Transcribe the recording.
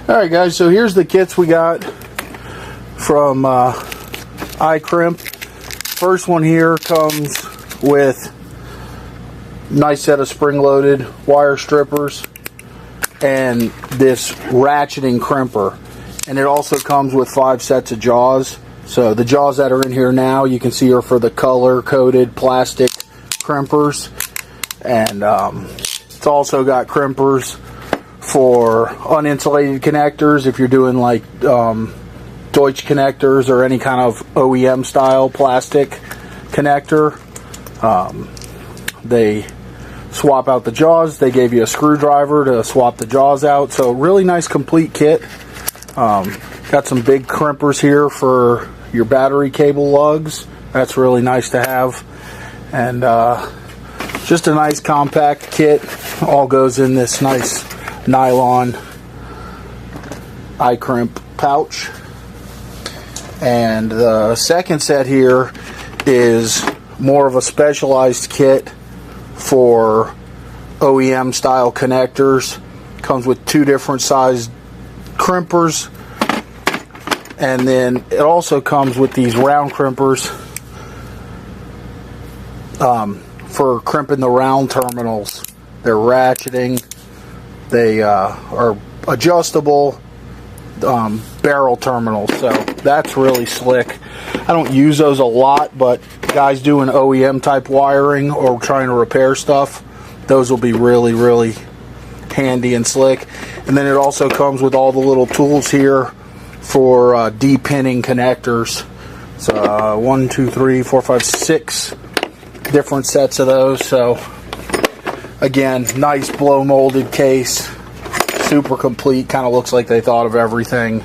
Alright guys, so here's the kits we got from iCrimp. First one here comes with a nice set of spring-loaded wire strippers and this ratcheting crimper. And it also comes with 5 sets of jaws. So the jaws that are in here now, you can see are for the color-coded plastic crimpers. And it's also got crimpers for uninsulated connectors if you're doing like Deutsch connectors or any kind of OEM style plastic connector. They swap out the jaws. They gave you a screwdriver to swap the jaws out. So really nice complete kit. Got some big crimpers here for your battery cable lugs. That's really nice to have. And just a nice compact kit. All goes in this nice nylon iCrimp pouch. And the second set here is more of a specialized kit for OEM style connectors. Comes with 2 different sized crimpers, and then it also comes with these round crimpers for crimping the round terminals. They're ratcheting. They are adjustable barrel terminals, so that's really slick. I don't use those a lot, but guys doing OEM type wiring or trying to repair stuff, those will be really handy and slick. And then it also comes with all the little tools here for depinning connectors. So 1, 2, 3, 4, 5, 6 different sets of those. So again, nice blow molded case, super complete. Kind of looks like they thought of everything.